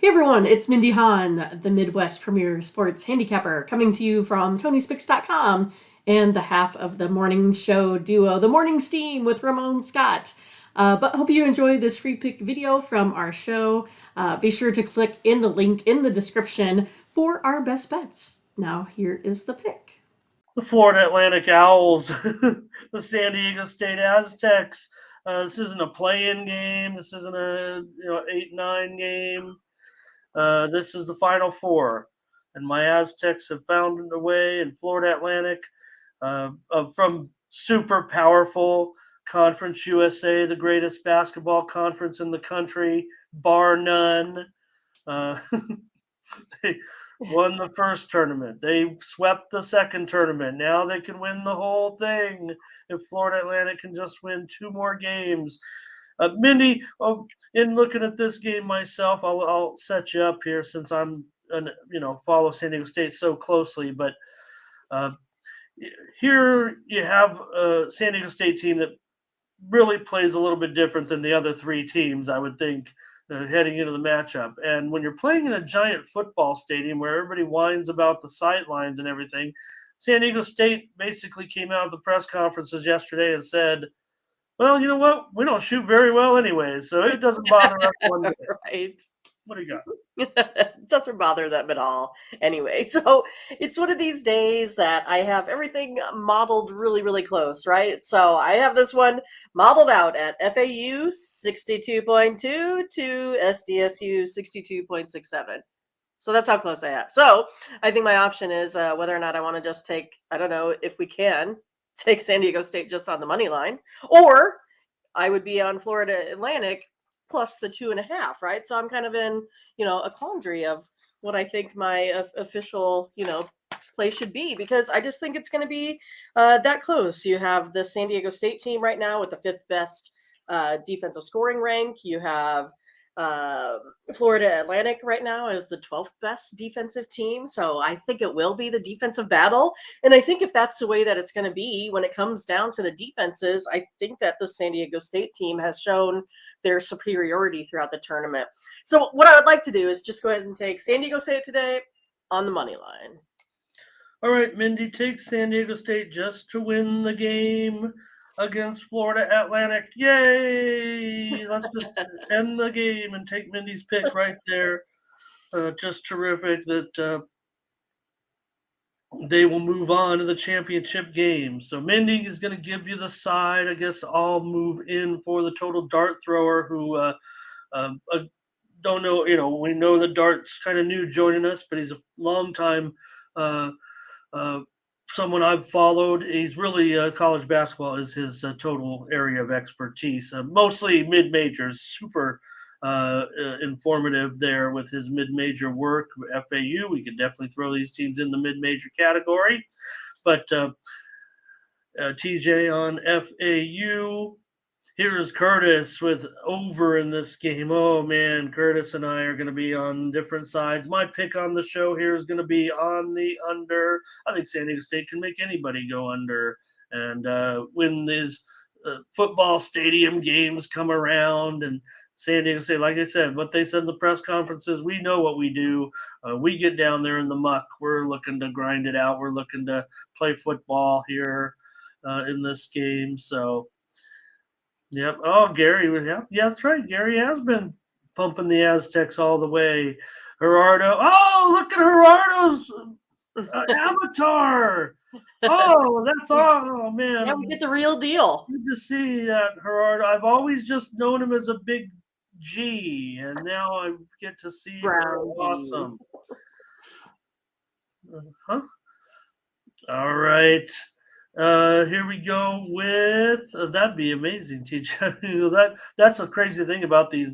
Hey everyone, it's Mindy Hahne, the Midwest premier sports handicapper, coming to you from TonySpix.com and the half of the morning show duo, The Morning Steam with Ramon Scott. But hope you enjoy this free pick video from our show. Be sure to click in the link in the description for our best bets. Now here is the pick. The Florida Atlantic Owls, the San Diego State Aztecs. This isn't a play-in game. This isn't a 8-9 game. This is the Final Four, and my Aztecs have found a way in Florida Atlantic from super powerful Conference USA, the greatest basketball conference in the country, bar none. They won the first tournament. They swept the second tournament. Now they can win the whole thing if Florida Atlantic can just win two more games. Mindy, in looking at this game myself, I'll set you up here since I'm follow San Diego State so closely. But here you have a San Diego State team that really plays a little bit different than the other three teams, I would think, heading into the matchup. And when you're playing in a giant football stadium where everybody whines about the sightlines and everything, San Diego State basically came out of the press conferences yesterday and said, well, you know what? We don't shoot very well anyway, so it doesn't bother us one bit. Right. What do you got? It doesn't bother them at all. Anyway, so it's one of these days that I have everything modeled really, really close, right? So I have this one modeled out at FAU 62.2 to SDSU 62.67. So that's how close I have. So I think my option is whether or not I want to just take, I don't know if we can take San Diego State just on the money line, or I would be on Florida Atlantic plus the 2.5, right? So I'm kind of in, a quandary of what I think my official, play should be, because I just think it's going to be that close. You have the San Diego State team right now with the fifth best defensive scoring rank. You have Florida Atlantic right now is the 12th best defensive team. So I think it will be the defensive battle. And I think if that's the way that it's going to be when it comes down to the defenses, I think that the San Diego State team has shown their superiority throughout the tournament. So what I would like to do is just go ahead and take San Diego State today on the money line. All right, Mindy, take San Diego State just to win the game against Florida Atlantic. Yay! Let's just end the game and take Mindy's pick right there. Just terrific that they will move on to the championship game. So Mindy is going to give you the side. I guess I'll move in for the total dart thrower who don't know. We know that Dart's kind of new joining us, but he's a long time someone I've followed. He's really college basketball is his total area of expertise. Mostly mid majors, super informative there with his mid-major work. FAU, we could definitely throw these teams in the mid-major category. But TJ on FAU. Here's Curtis with over in this game. Oh, man, Curtis and I are going to be on different sides. My pick on the show here is going to be on the under. I think San Diego State can make anybody go under. And when these football stadium games come around and San Diego State, like I said, what they said in the press conferences, we know what we do. We get down there in the muck. We're looking to grind it out. We're looking to play football here in this game. So, yep. Oh, Gary. Yeah, that's right. Gary has been pumping the Aztecs all the way. Gerardo. Oh, look at Gerardo's avatar. Oh, that's all. Oh, man. Yeah, we get the real deal. Good to see that, Gerardo. I've always just known him as a big G, and now I get to see awesome. Huh? All right. Here we go with that'd be amazing, TJ. That's a crazy thing about these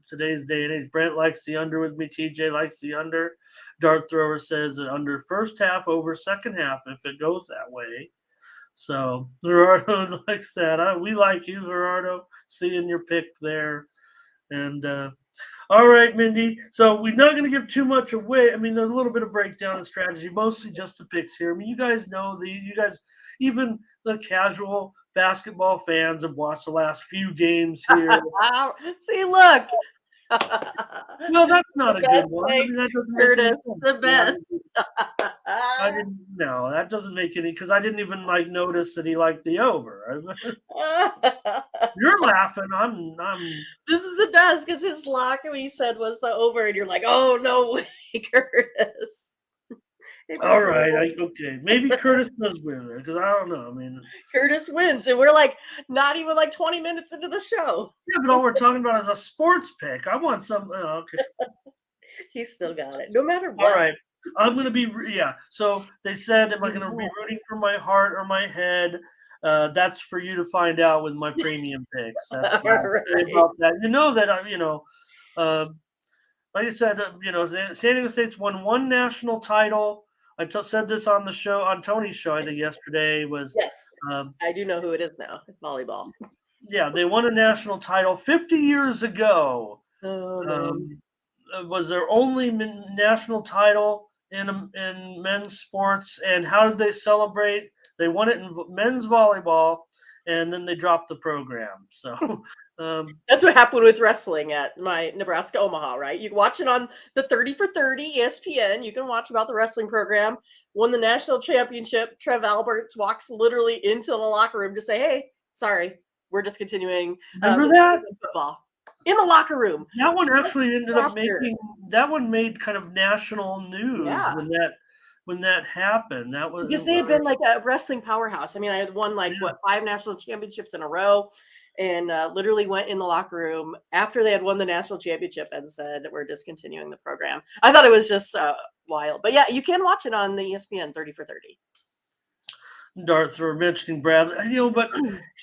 today's day and age. Brent likes the under with me. TJ likes the under. Dart thrower says under first half over second half if it goes that way. So Gerardo likes that. We like you, Gerardo. Seeing your pick there, and all right, Mindy. So we're not going to give too much away. I mean, there's a little bit of breakdown and strategy, mostly just the picks here. I mean, you guys know these. You guys, even the casual basketball fans, have watched the last few games here. See, look. Well, that's not The a good best one. I way, mean, that doesn't make any Curtis, sense. the Yeah, best. I didn't. No, that doesn't make any because I didn't even like notice that he liked the over. You're laughing. I'm. This is the best because his lock he said was the over, and you're like, oh no way, Curtis. All April right. Fool. Okay. Maybe Curtis does win there because I don't know. I mean, Curtis wins, and we're like not even like 20 minutes into the show. yeah, but all we're talking about is a sports pick. I want some. Okay. He's still got it, no matter All what. right. I'm gonna be. Yeah. So they said, am I gonna be rooting for my heart or my head? That's for you to find out with my premium picks. That's All what I'll say right. about that. You know that I'm. Uh, like I said, San Diego State's won one national title. Said this on the show, on Tony's show, I think yesterday was, Yes, um, I do know who it is now. Volleyball. yeah, they won a national title 50 years ago. Oh man. Um, was their only national title in men's sports. And how did they celebrate? They won it in men's volleyball, and then they dropped the program. So, um, That's what happened with wrestling at my Nebraska Omaha, right? You can watch it on the 30 for 30 ESPN. You can watch about the wrestling program. Won the national championship. Trev Alberts walks literally into the locker room to say, hey, sorry, we're discontinuing remember that? football. In the locker room. That one actually ended up After. that one made kind of national news Yeah. when that happened. That was Because they had been like a wrestling powerhouse. I mean, I had won like yeah. what 5 national championships in a row, and literally went in the locker room after they had won the national championship and said we're discontinuing the program. I thought it was just wild, but yeah, you can watch it on the ESPN 30 for 30. Darth for mentioning Bradley, but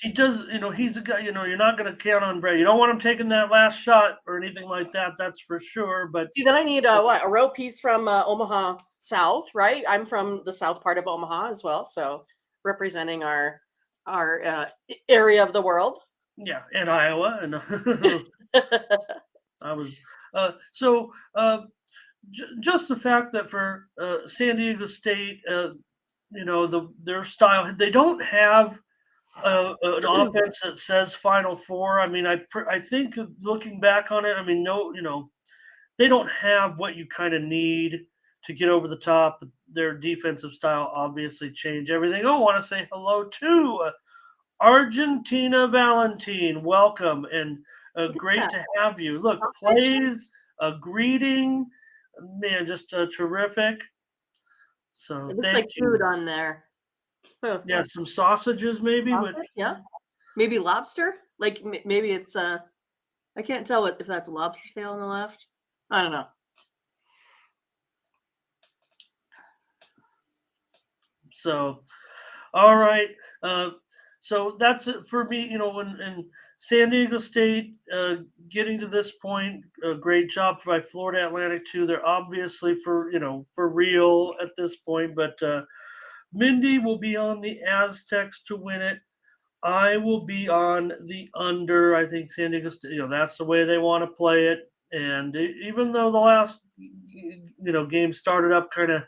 he does, he's a guy, you're not going to count on Brad. You don't want him taking that last shot or anything like that. That's for sure. But See, then I need a row piece from Omaha South, right? I'm from the south part of Omaha as well, so representing our area of the world. yeah, in Iowa, and I was just the fact that for San Diego State, their style, they don't have an offense that says Final Four. I mean, I think looking back on it, I mean, no, they don't have what you kind of need to get over the top. Their defensive style obviously changed everything. I want to say hello to Argentina Valentine. Welcome and Look at great that. to have you. Look, Sausage? plays, a greeting, man, just terrific. So It looks thank like you. food on there. Huh. Yeah, some sausages maybe. With Sausage? Yeah. Maybe lobster? Like maybe it's I can't tell if that's a lobster tail on the left. I don't know. So, all right. So that's it for me. When in San Diego State getting to this point, a great job by Florida Atlantic too. They're obviously for real at this point. But Mindy will be on the Aztecs to win it. I will be on the under. I think San Diego State. That's the way they want to play it. And even though the last game started up kind of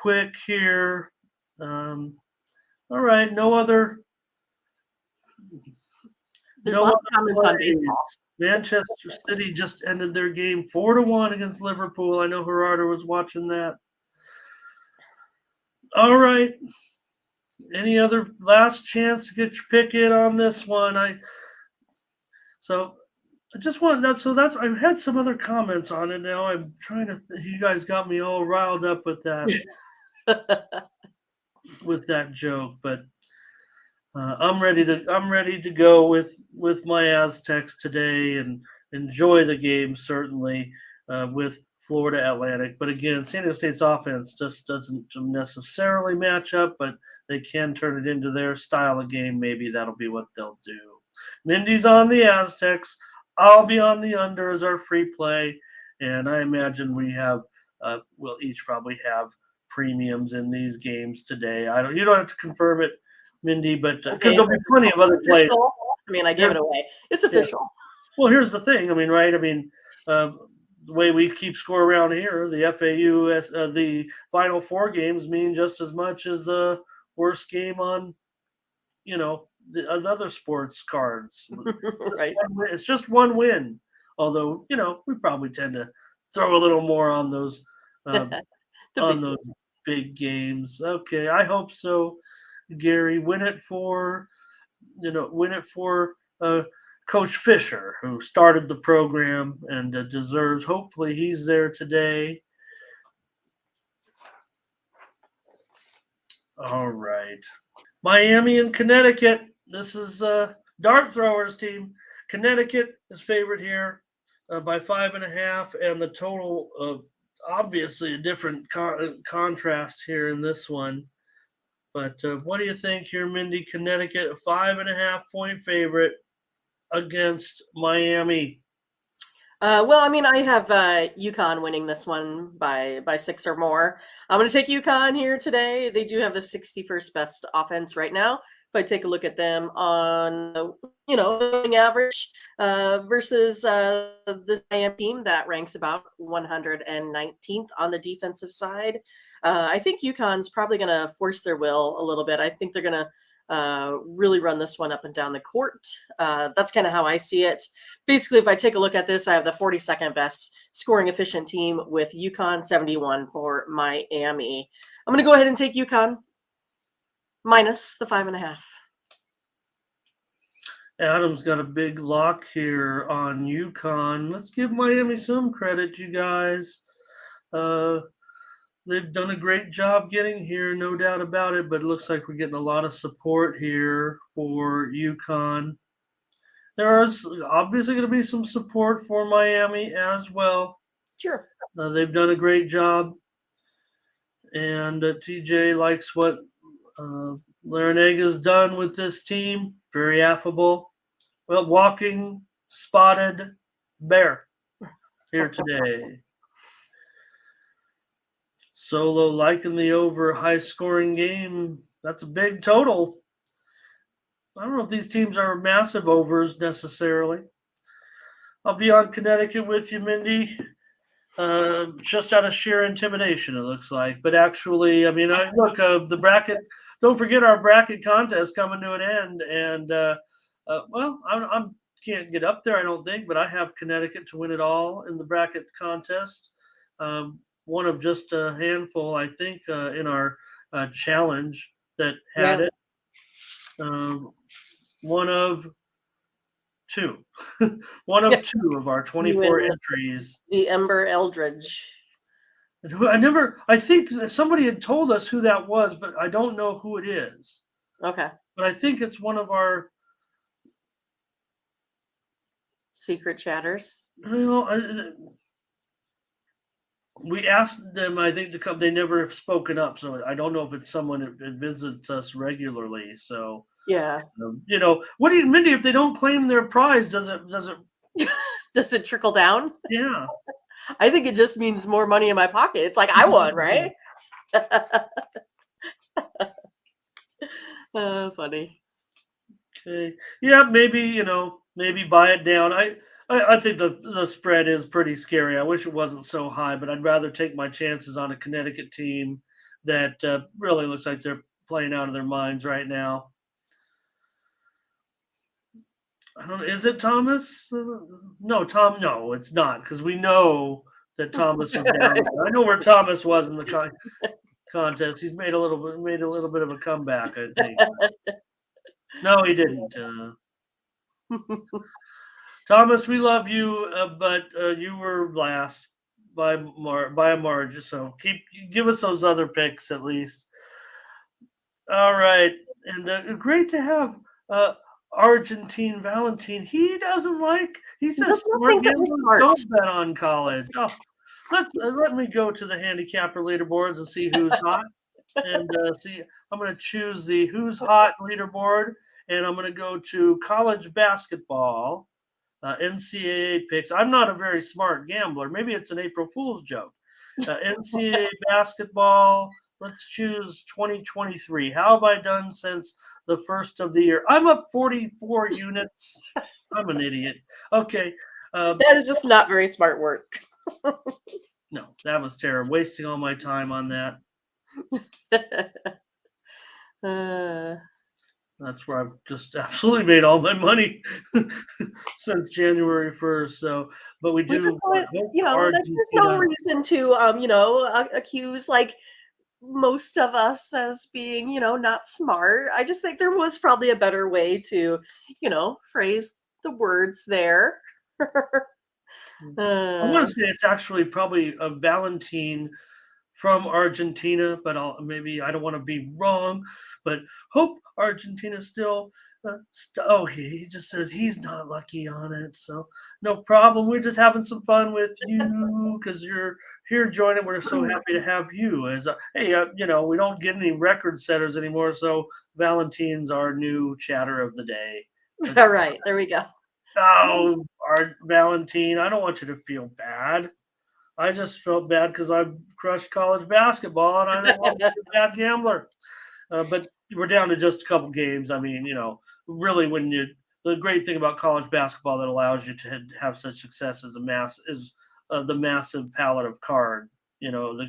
quick here. All right, There's no lots other of comments on plays. baseball. Manchester City just ended their game 4-1 against Liverpool. I know Gerardo was watching that. All right. Any other last chance to get your pick in on this one? I just wanted that. So that's I had some other comments on it. Now I'm trying to. You guys got me all riled up with that joke, but I'm ready to go with my Aztecs today and enjoy the game certainly with Florida Atlantic. But again, San Diego State's offense just doesn't necessarily match up, but they can turn it into their style of game. Maybe that'll be what they'll do. Mindy's on the Aztecs. I'll be on the under as our free play, and I imagine we'll each probably have premiums in these games today. You don't have to confirm it, Mindy, but because Okay. there'll be plenty of other plays. I mean, I gave it away. It's official. Well, here's the thing. I mean, right? I mean, the way we keep score around here, the FAU, the Final Four games mean just as much as the worst game on, the other sports cards. Right. It's just one win Although, we probably tend to throw a little more on those The on big those games. big games. Okay, I hope so, Gary. Win it for uh, Coach Fisher, who started the program and deserves. Hopefully, he's there today. All right, Miami and Connecticut. This is dart throwers team. Connecticut is favorite here by 5.5, and the total. Obviously, a different contrast here in this one. But what do you think here, Mindy? Connecticut, a 5.5 point favorite against Miami. Well, I mean, I have UConn winning this one by 6 or more. I'm going to take UConn here today. They do have the 61st best offense right now. If I take a look at them on the winning average versus this Miami team that ranks about 119th on the defensive side, I think UConn's probably going to force their will a little bit. I think they're going to really run this one up and down the court. That's kind of how I see it. Basically, if I take a look at this, I have the 42nd best scoring efficient team with UConn 71 for Miami. I'm going to go ahead and take UConn minus the 5.5. Adam's got a big lock here on UConn. Let's give Miami some credit, you guys. They've done a great job getting here, no doubt about it, but it looks like we're getting a lot of support here for UConn. There is obviously going to be some support for Miami as well. Sure. They've done a great job, and TJ likes what Larinaga done with this team. Very affable. Well, walking spotted bear here today. Solo liking the over high scoring game. That's a big total. I don't know if these teams are massive overs necessarily. I'll be on Connecticut with you, Mindy. Just out of sheer intimidation, it looks like. But actually, I mean, the bracket. Don't forget our bracket contest coming to an end, and well, I'm can't get up there, I don't think, but I have Connecticut to win it all in the bracket contest. One of just a handful, I think, in our challenge that had it. One of two. One of two of our 24 entries. The Ember Eldridge. I think somebody had told us who that was, but I don't know who it is. Okay. But I think it's one of our secret chatters. We asked them, I think, to come. They never have spoken up, so I don't know if it's someone that visits us regularly. So yeah, what do you, Mindy? If they don't claim their prize, does it does it trickle down? Yeah, I think it just means more money in my pocket. It's like I won, right? Funny. Okay. Yeah, maybe maybe buy it down. I think the spread is pretty scary. I wish it wasn't so high, but I'd rather take my chances on a Connecticut team that really looks like they're playing out of their minds right now. I don't know. Is it Thomas? No, Tom. No, it's not, because we know that Thomas was down. I know where Thomas was in the contest. He's made a little bit of a comeback, I think. No, he didn't. Thomas, we love you, but you were last by a margin. So give us those other picks at least. All right, and great to have Argentine Valentine. He says smart gamblers don't bet on college. Oh, let me go to the handicapper leaderboards and see who's hot. And see, I'm going to choose the who's hot leaderboard, and I'm going to go to college basketball, NCAA picks. I'm not a very smart gambler. Maybe it's an April Fool's joke. NCAA basketball. Let's choose 2023. How have I done since the first of the year? I'm up 44 units. I'm an idiot. Okay. That is just not very smart work. No, that was terrible. Wasting all my time on that. That's where I've just absolutely made all my money since January 1st. So, but we We just do want, hope you for know, there's no Argentina. reason to, accuse like most of us as being, not smart. I just think there was probably a better way to, phrase the words there. I want uh, to say it's actually probably a Valentine from Argentina, but maybe I don't want to be wrong. But hope Argentina still. He just says he's not lucky on it, so no problem. We're just having some fun with you because you're here joining. We're so happy to have you. As hey, we don't get any record setters anymore, so Valentine's our new chatter of the day. But, all right, there we go. oh, our Valentine, I don't want you to feel bad. I just felt bad because I crushed college basketball and I didn't want to be a bad gambler. But we're down to just a couple games. I mean, really, the great thing about college basketball that allows you to have such success is the massive palette of card,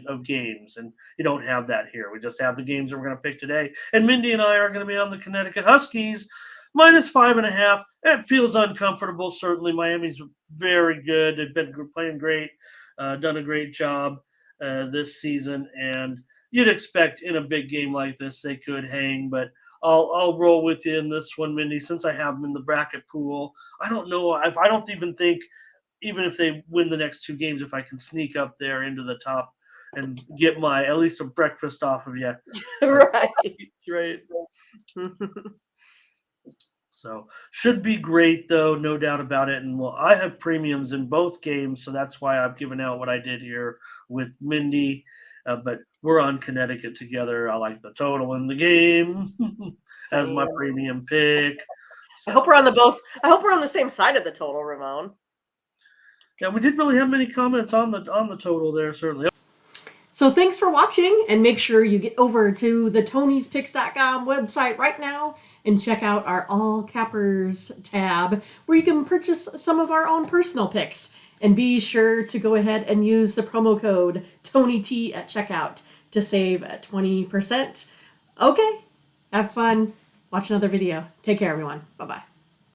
of games, and you don't have that here. We just have the games that we're going to pick today. And Mindy and I are going to be on the Connecticut Huskies -5.5. It feels uncomfortable. Certainly, Miami's very good. They've been playing great, done a great job this season, and you'd expect in a big game like this they could hang, but I'll roll with you in this one, Mindy, since I have them in the bracket pool. I don't know if I don't even think even if they win the next two games, if I can sneak up there into the top and get my at least a breakfast off of you. Right. Right. So should be great though, no doubt about it. And well, I have premiums in both games, so that's why I've given out what I did here with Mindy. But we're on Connecticut together. I like the total in the game as my Same. premium pick. I hope So we're on the both. I hope we're on the same side of the total, Ramon. yeah, we didn't really have many comments on the total there, certainly. So thanks for watching, and make sure you get over to the Tony'sPicks.com website right now and check out our All Cappers tab where you can purchase some of our own personal picks. And be sure to go ahead and use the promo code TonyT at checkout to save 20%. Okay, have fun. Watch another video. Take care, everyone. Bye-bye.